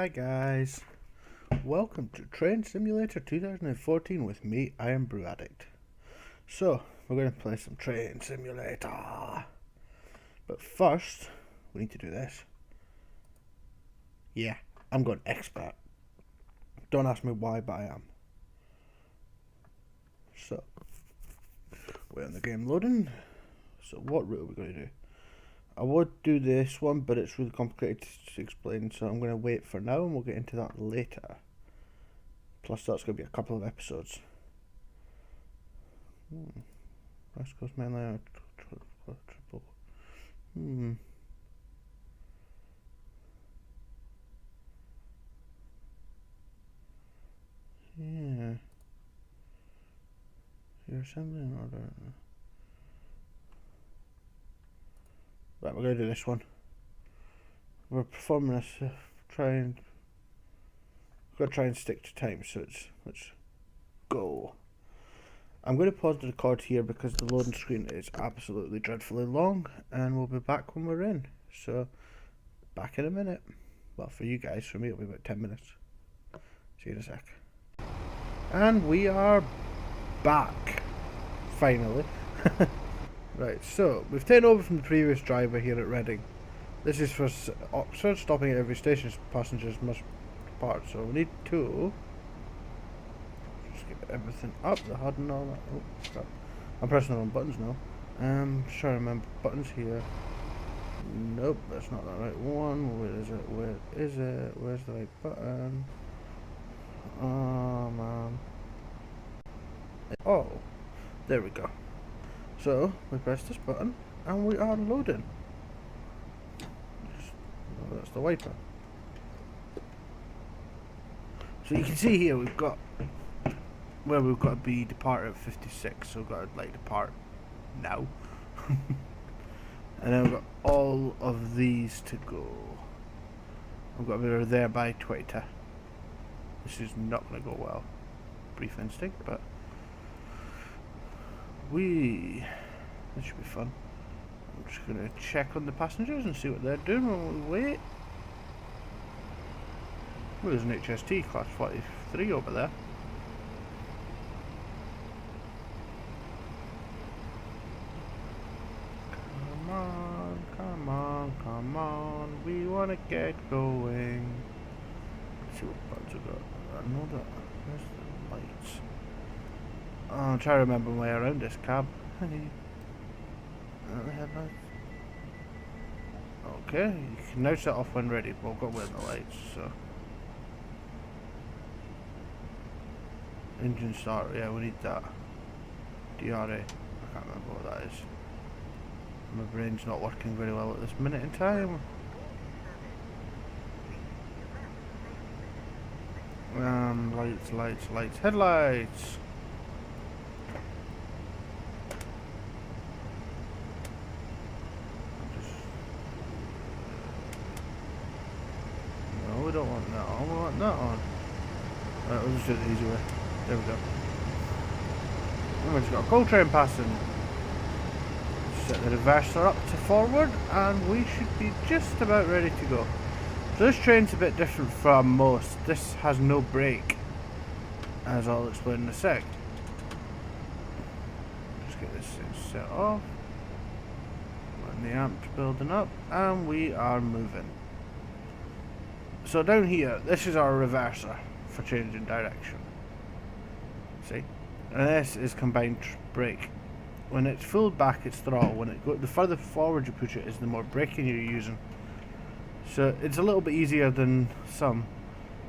Hi guys, welcome to Train Simulator 2014 with me, I am Brew Addict. So, we're going to play some Train Simulator. But first, we need to do this. Yeah, I'm going expert. Don't ask me why, but I am. So, wait on the game loading. So what route are we going to do? I would do this one, but it's really complicated to explain, so I'm going to wait for now and we'll get into that later. Plus that's going to be a couple of episodes. West Coast mainline triple. Yeah. Your assembly in order. Right, we're going to do this one. We're performing this. We've got to try and stick to time, so let's go. I'm going to pause the record here because the loading screen is absolutely dreadfully long, and we'll be back when we're in. So, back in a minute. Well, for you guys, for me it'll be about 10 minutes. See you in a sec. And we are back, finally. Right, so we've taken over from the previous driver here at Reading. This is for Oxford, stopping at every station passengers must depart. So we need to just get everything up, the HUD and all that. Oh, crap. I'm pressing the wrong buttons now. Just trying to remember buttons here. Nope, that's not the right one. Where is it? Where is it? Where's the right button? Oh man. Oh, there we go. So we press this button and we are loading. Oh, that's the wiper. So you can see here we've got where we've got to be depart at 56, so we've got to like depart now. And then we've got all of these to go. We've got to be there by 20. This is not going to go well. Brief instinct, but this should be fun. I'm just going to check on the passengers and see what they're doing while we wait. Well, there's an HST class 43 over there. Come on, come on, come on. We want to get going. Let's see what buttons we got. I know that. Where's the lights? Oh, I'm trying to remember my way around this cab. Okay, you can now set off when ready, but I've got to wear the lights, so. Engine start, yeah, we need that. DRA, I can't remember what that is. My brain's not working very well at this minute in time. Lights, headlights! No, we don't want that on, we want that on. Right, we'll just do it the easy way. There we go. And we've just got a coal train passing. Set the reverser up to forward and we should be just about ready to go. So this train's a bit different from most. This has no brake, as I'll explain in a sec. Just get this thing set off. And the amp's building up and we are moving. So down here, this is our reverser for changing direction. See? And this is combined brake. When it's full back, it's throttle. When the further forward you push it is the more braking you're using. So it's a little bit easier than some,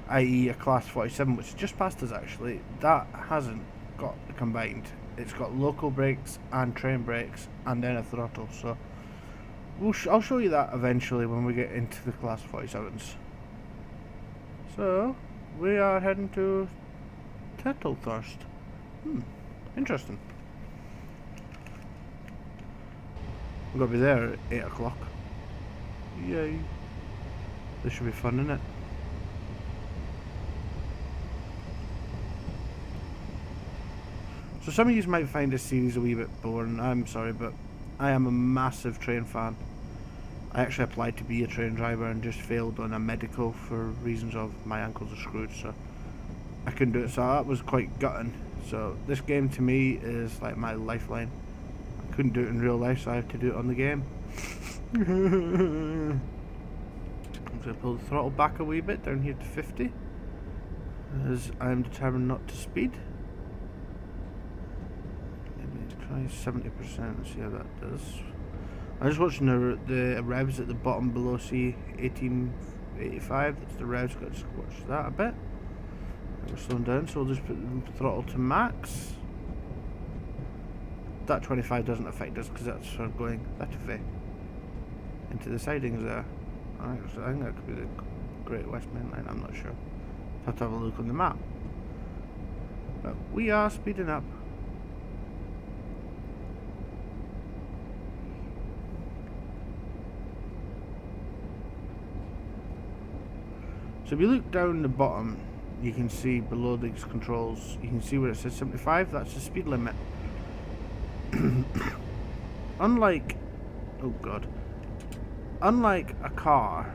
i.e. a class 47, which is just past us actually. That hasn't got the combined. It's got local brakes and train brakes and then a throttle. So I'll show you that eventually when we get into the class 47s. So we are heading to Tettlethurst. Interesting. We've got to be there at 8 o'clock. Yay. This should be fun, isn't it? So some of you might find this series a wee bit boring. I'm sorry, but I am a massive train fan. I actually applied to be a train driver and just failed on a medical for reasons of my ankles are screwed, so I couldn't do it. So that was quite gutting. So this game to me is like my lifeline. I couldn't do it in real life, so I have to do it on the game. I'm going to pull the throttle back a wee bit down here to 50, as I am determined not to speed. Maybe try 70% and see how that does. I'm just watching the revs at the bottom below C 1885. That's the revs. Got to watch that a bit. We're slowing down, so we'll just put the throttle to max. That 25 doesn't affect us because that's for going that way into the sidings there. I think that could be the Great West Main Line. I'm not sure. Have to have a look on the map. But we are speeding up. So if you look down the bottom, you can see below these controls, you can see where it says 75, that's the speed limit. Unlike a car,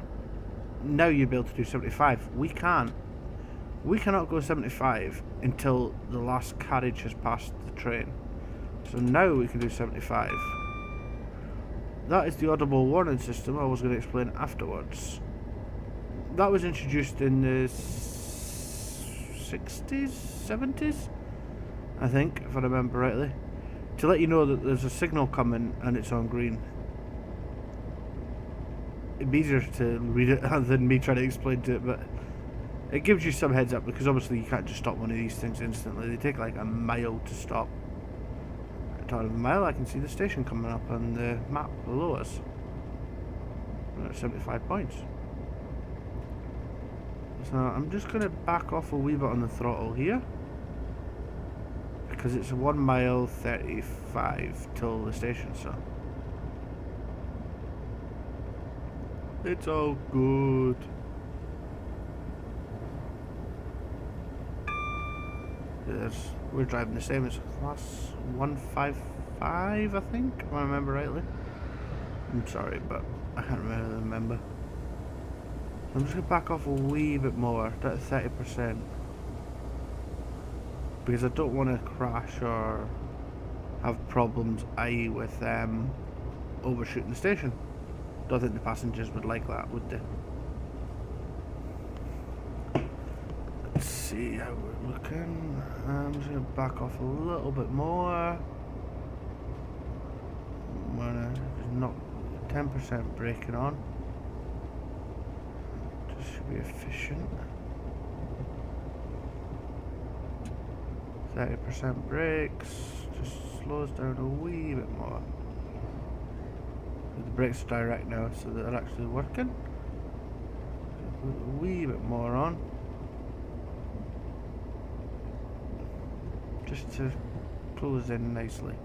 now you'll be able to do 75. We cannot go 75 until the last carriage has passed the train. So now we can do 75. That is the audible warning system I was going to explain afterwards. That was introduced in the 60s, 70s, I think, if I remember rightly, to let you know that there's a signal coming and it's on green. It'd be easier to read it than me trying to explain to it, but it gives you some heads up, because obviously you can't just stop one of these things instantly. They take like a mile to stop. At a mile, I can see the station coming up on the map below us. We're at 75 points. So I'm just going to back off a wee bit on the throttle here, because it's 1 mile 35 till the station, so it's all good. We're driving the same as class 155, I think, if I remember rightly. I'm sorry, but I can't remember. I'm just going to back off a wee bit more, down to 30%, because I don't want to crash or have problems, i.e. with overshooting the station. Don't think the passengers would like that, would they? Let's see how we're looking. I'm just going to back off a little bit more. I'm going to knock 10% braking on. Should be efficient. 30% brakes, just slows down a wee bit more. The brakes are direct now, so they're actually working. Put a wee bit more on, just to pull us in nicely.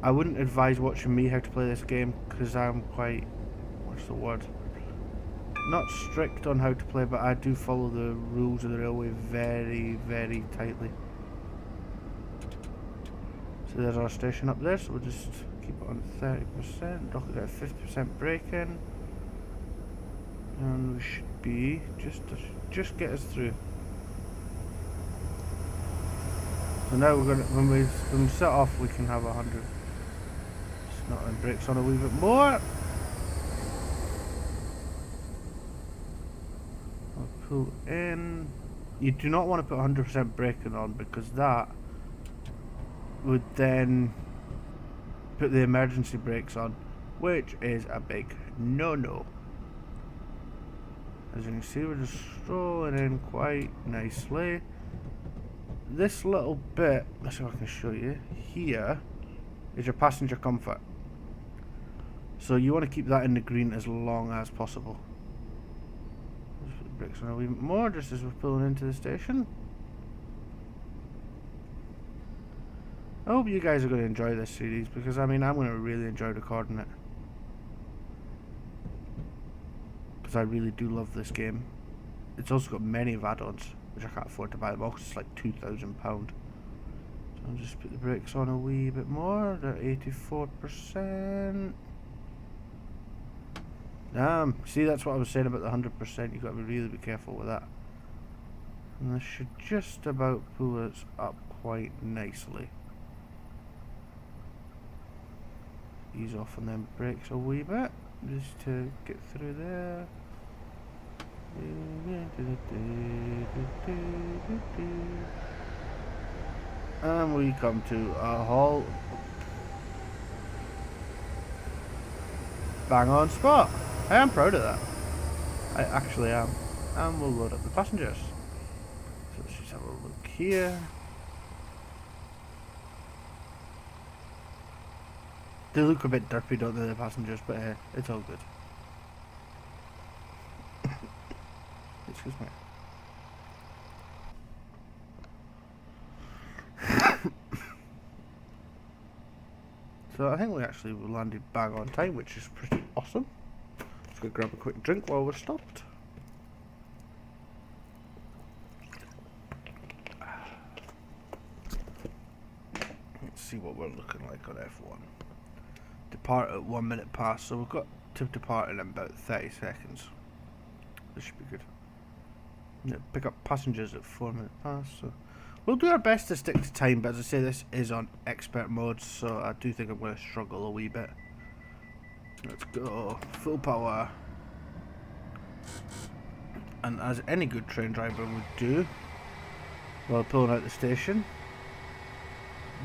I wouldn't advise watching me how to play this game, because I'm quite, what's the word, not strict on how to play, but I do follow the rules of the railway very, very tightly. So there's our station up there, so we'll just keep it on 30%, knock it at 50% braking, and we should be, just get us through. So now we're gonna, when we set off, we can have 100. Not on brakes on a wee bit more. I'll pull in. You do not want to put 100% braking on, because that would then put the emergency brakes on, which is a big no-no. As you can see, we're just strolling in quite nicely. This little bit, let's see if I can show you, here is your passenger comfort. So you want to keep that in the green as long as possible. Just put the brakes on a wee bit more, just as we're pulling into the station. I hope you guys are going to enjoy this series, because I mean, I'm going to really enjoy recording it, because I really do love this game. It's also got many add-ons, which I can't afford to buy them all, because it's like £2,000. So I'll just put the brakes on a wee bit more. They're 84%. See, that's what I was saying about the 100%. You've got to really be careful with that. And this should just about pull us up quite nicely. Ease off on them brakes a wee bit, just to get through there. And we come to a halt. Bang on spot. I am proud of that. I actually am. And we'll load up the passengers. So let's just have a look here. They look a bit derpy, don't they, the passengers, but it's all good. Excuse me. So I think we actually landed bang on time, which is pretty awesome. Let's go grab a quick drink while we're stopped. Let's see what we're looking like on F1. Depart at 1 minute past, so we've got to depart in about 30 seconds. This should be good. Yeah, pick up passengers at 4 minutes past, so we'll do our best to stick to time, but as I say, this is on expert mode, so I do think I'm going to struggle a wee bit. Let's go, full power. And as any good train driver would do, while pulling out the station,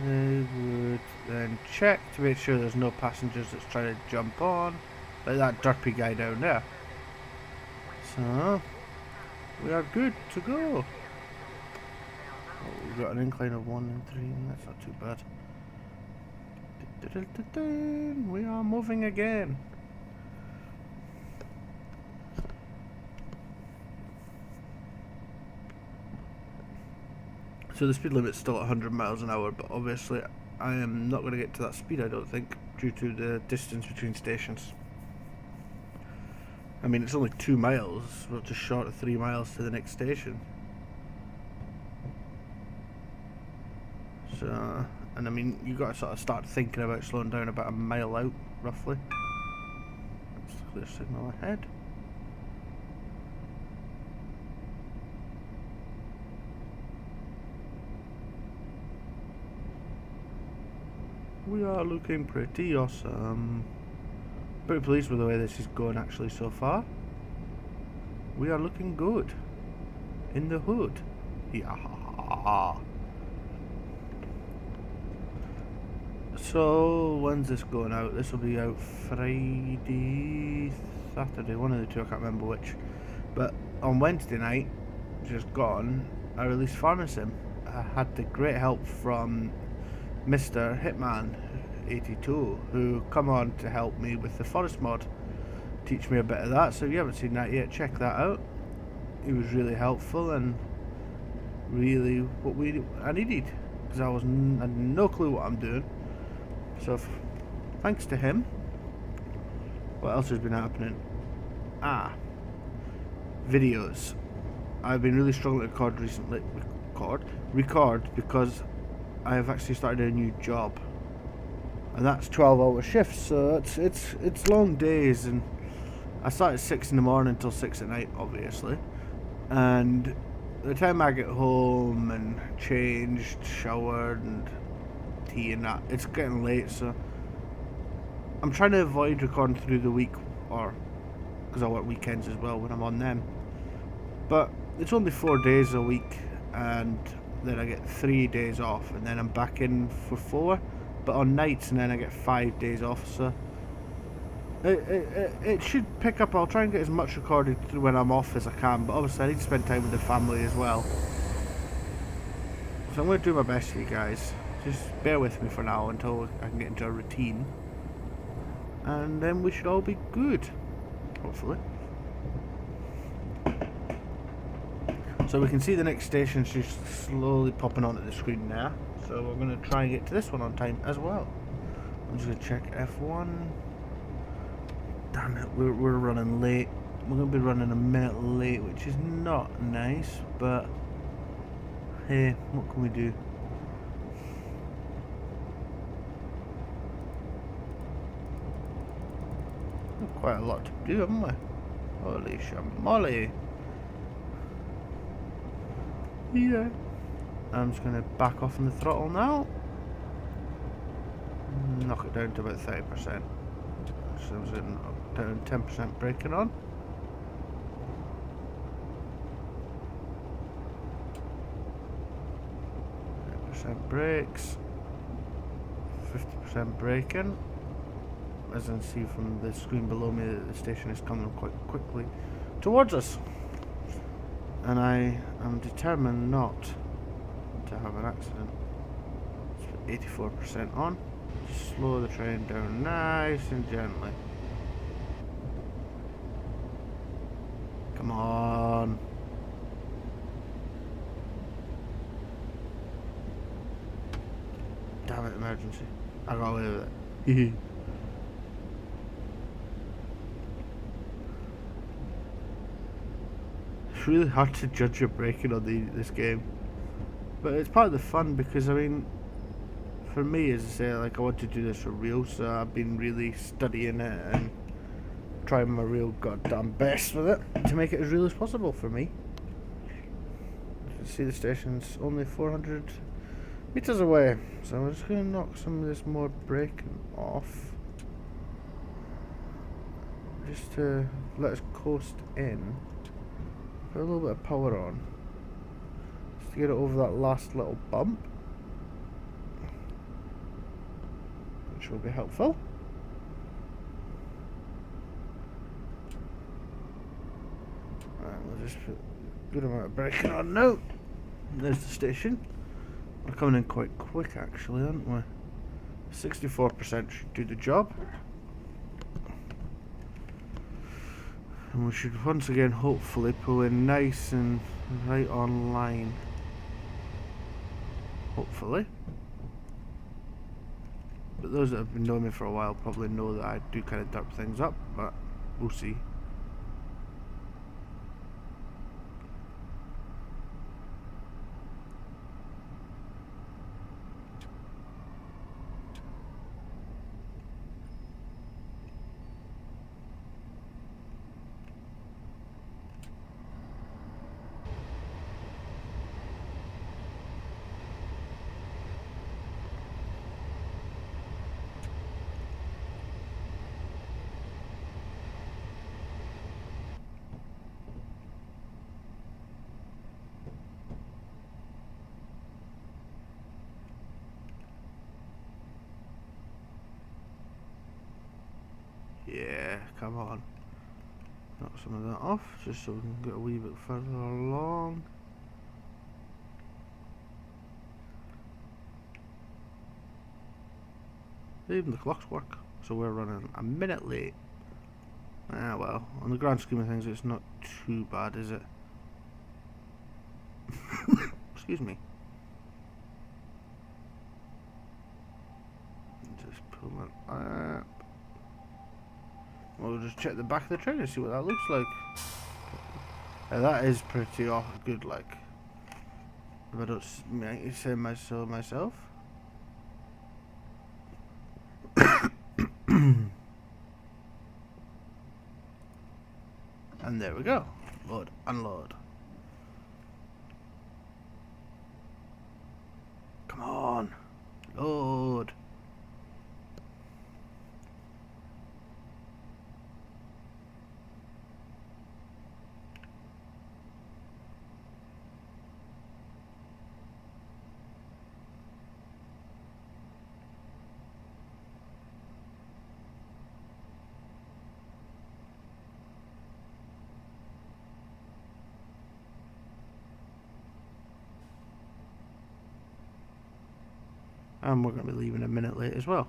they would then check to make sure there's no passengers that's trying to jump on, like that derpy guy down there. So we are good to go. Oh, we've got an incline of 1 and 3, and that's not too bad. We are moving again. So the speed limit's still at 100 miles an hour, but obviously I am not going to get to that speed, I don't think, due to the distance between stations. I mean, it's only 2 miles, but just short of 3 miles to the next station. So, and I mean, you got to sort of start thinking about slowing down about a mile out, roughly. That's the clear signal ahead. We are looking pretty awesome. Pretty pleased with the way this is going actually so far. We are looking good. In the hood. Yeah. So, when's this going out? This will be out Friday, Saturday, one of the two, I can't remember which. But on Wednesday night, just gone, I released Farming Sim. I had the great help from Mr. Hitman 82, who come on to help me with the forest mod, teach me a bit of that. So if you haven't seen that yet, check that out. He was really helpful and really what I needed, because I had no clue what I'm doing. So thanks to him. What else has been happening? Videos. I've been really struggling to record recently. Record because I have actually started a new job, and that's 12-hour shifts, so it's long days, and I start at 6 in the morning until 6 at night, obviously, and by the time I get home and changed, showered and tea and that, it's getting late. So I'm trying to avoid recording through the week, or because I work weekends as well when I'm on them, but it's only 4 days a week, and then I get 3 days off, and then I'm back in for 4, but on nights, and then I get 5 days off, so it should pick up. I'll try and get as much recorded through when I'm off as I can, but obviously I need to spend time with the family as well. So I'm going to do my best for you guys. Just bear with me for now until I can get into a routine, and then we should all be good, hopefully. So we can see the next station just slowly popping onto the screen now. So we're going to try and get to this one on time as well. I'm just going to check F1. Damn it, we're running late. We're going to be running a minute late, which is not nice, but hey, what can we do? quite a lot to do, haven't we? Holy molly. Yeah. I'm just going to back off on the throttle now. Knock it down to about 30%. So I'm down 10% braking on. Brakes, 50% braking. As I can see from the screen below me, the station is coming quite quickly towards us, and I am determined not to have an accident. It's 84% on. Slow the train down nice and gently. Come on. Damn it, emergency. I got away with it. It's really hard to judge your braking on this game. But it's part of the fun because, I mean, for me, as I say, like, I want to do this for real, so I've been really studying it and trying my real goddamn best with it to make it as real as possible for me. You can see the station's only 400 meters away, so I'm just going to knock some of this more braking off just to let us coast in. Put a little bit of power on just to get it over that last little bump, which will be helpful. Right, we'll just put a good amount of braking on now. There's the station. We're coming in quite quick actually, aren't we? 64% should do the job. And we should once again hopefully pull in nice and right on line. Hopefully. But those that have been knowing me for a while probably know that I do kind of derp things up, but we'll see. Yeah, come on. Knock some of that off, just so we can get a wee bit further along. Even the clocks work, so we're running a minute late. Ah well, on the grand scheme of things it's not too bad, is it? Excuse me. Just pull it up. We'll just check the back of the train and see what that looks like. Yeah, that is pretty good, like. If I don't say myself. And there we go. Load, unload. Come on. Load. And we're going to be leaving a minute late as well.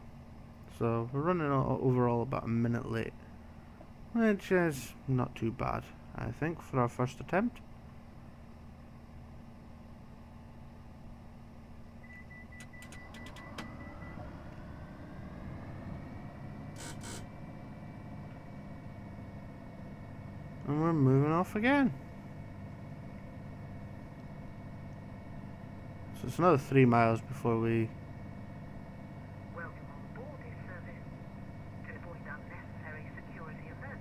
So we're running overall about a minute late, which is not too bad, I think, for our first attempt. And we're moving off again. So it's another 3 miles before we... Welcome on board this service. Teleporting down necessary security and then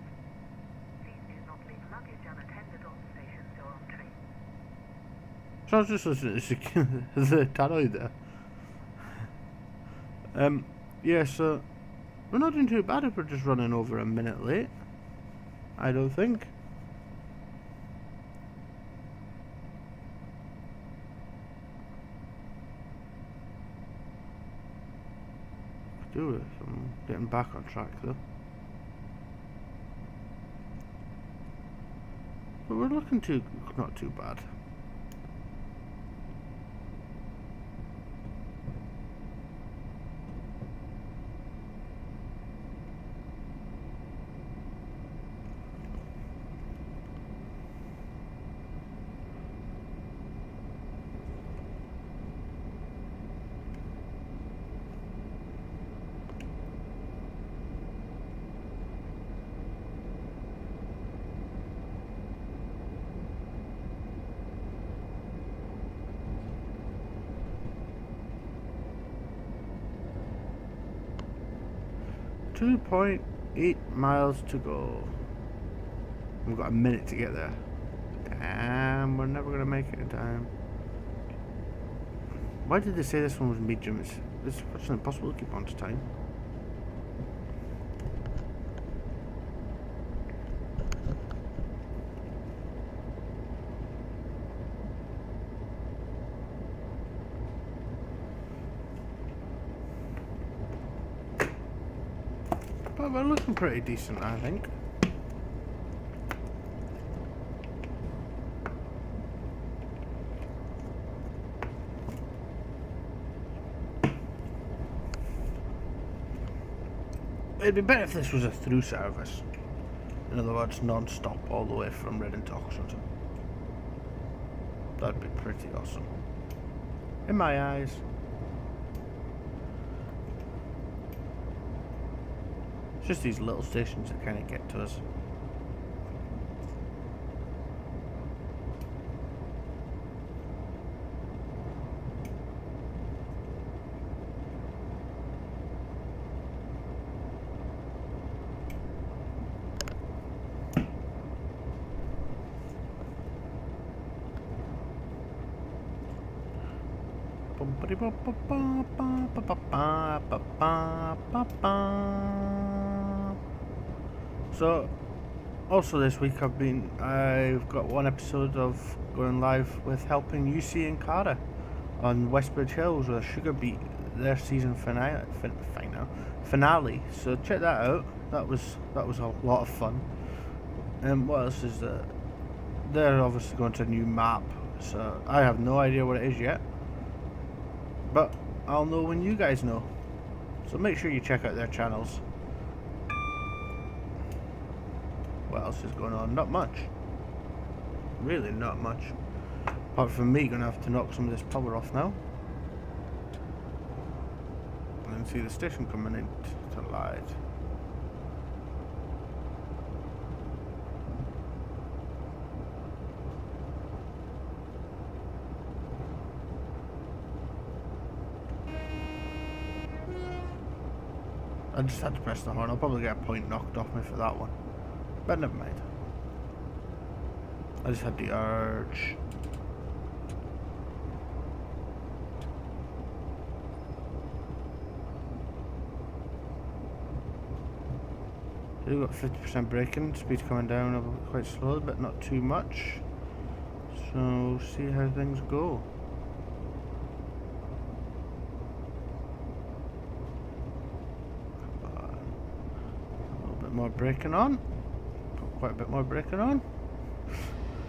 So I was just listening to the tannoy there. Yeah, so we're not doing too bad if we're just running over a minute late. I don't think. Do it. I'm getting back on track though. But we're looking not too bad. .8 miles to go. We've got a minute to get there. Damn, we're never gonna make it in time. Why did they say this one was medium? It's virtually impossible to keep on to time. But we're looking pretty decent, I think. It'd be better if this was a through service. In other words, non-stop all the way from Reading to Oxford. That'd be pretty awesome. In my eyes. It's just these little stations that kind of get to us. So, also this week I've got one episode of going live with helping UC and Cara on Westbridge Hills with Sugar Beat, their season finale. So check that out. That was a lot of fun. And what else is there? They're obviously going to a new map, so I have no idea what it is yet. But I'll know when you guys know. So make sure you check out their channels. What else is going on? Not much. Really not much. Apart from me gonna have to knock some of this power off now. And then see the station coming in to light. I just had to press the horn. I'll probably get a point knocked off me for that one. But never mind. I just had the urge. We've got 50% braking. Speed's coming down quite slowly, but not too much. So, see how things go. More braking on, quite a bit more braking on,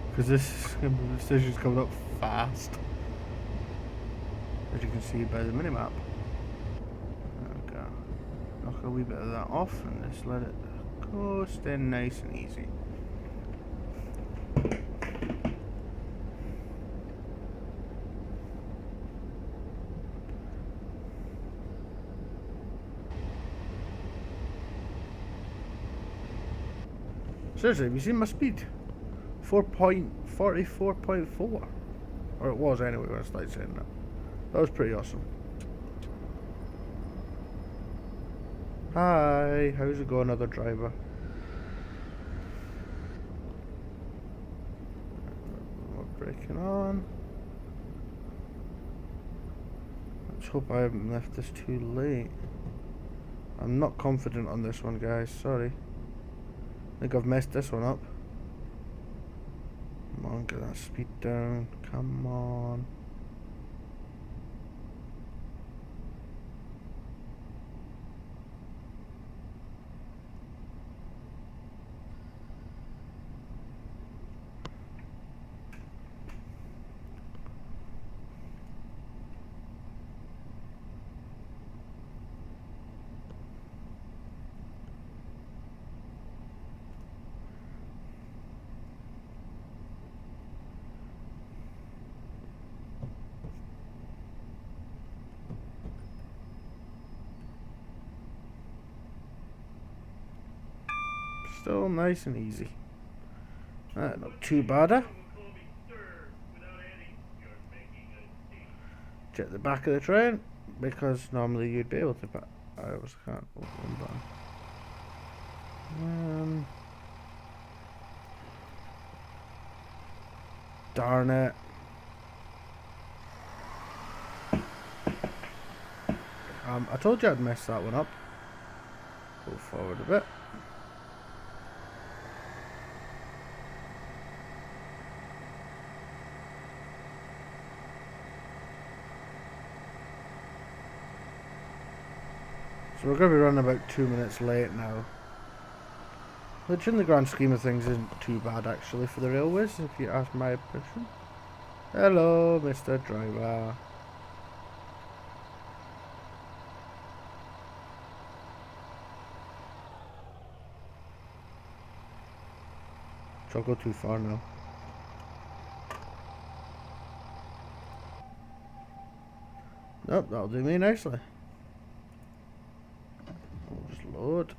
because this station's coming up fast, as you can see by the minimap. Okay, knock a wee bit of that off and just let it go, stay nice and easy. Seriously, have you seen my speed? 4.44.4. Or it was anyway when I started saying that. That was pretty awesome. Hi, how's it going, other driver? We're braking on. Let's hope I haven't left this too late. I'm not confident on this one, guys. Sorry. I think I've messed this one up. Come on, get that speed down. Come on. Still nice and easy. Not too bad. Check the back of the train, because normally you'd be able to, but I always can't open one button. Darn it. I told you I'd mess that one up. Go forward a bit. So we're going to be running about 2 minutes late now. Which in the grand scheme of things isn't too bad actually for the railways, if you ask my opinion. Hello, Mr. Driver. I'll go too far now. Nope, that'll do me nicely. Just load.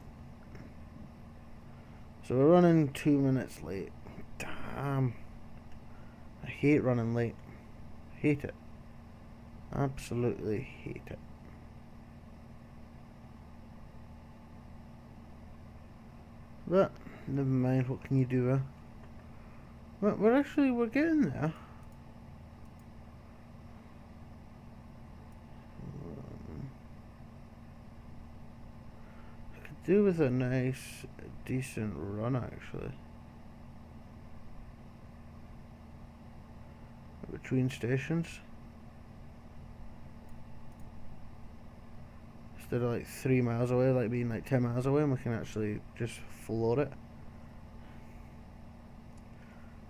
So we're running 2 minutes late. Damn. I hate running late. Hate it. Absolutely hate it. But, never mind, what can you do? We're getting there. I could do with a nice, decent run actually. Between stations. Instead of like 3 miles away, like being like 10 miles away, and we can actually just floor it.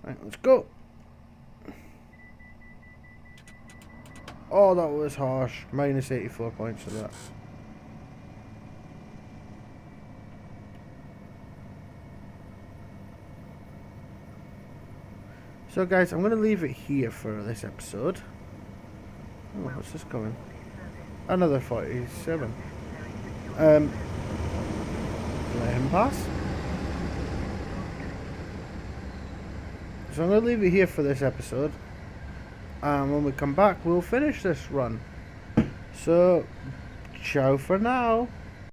Right, let's go. Oh, that was harsh. Minus 84 points for that. So guys, I'm going to leave it here for this episode. Oh, what's this coming? Another 47. Let him pass. So I'm going to leave it here for this episode. And when we come back, we'll finish this run. So, ciao for now.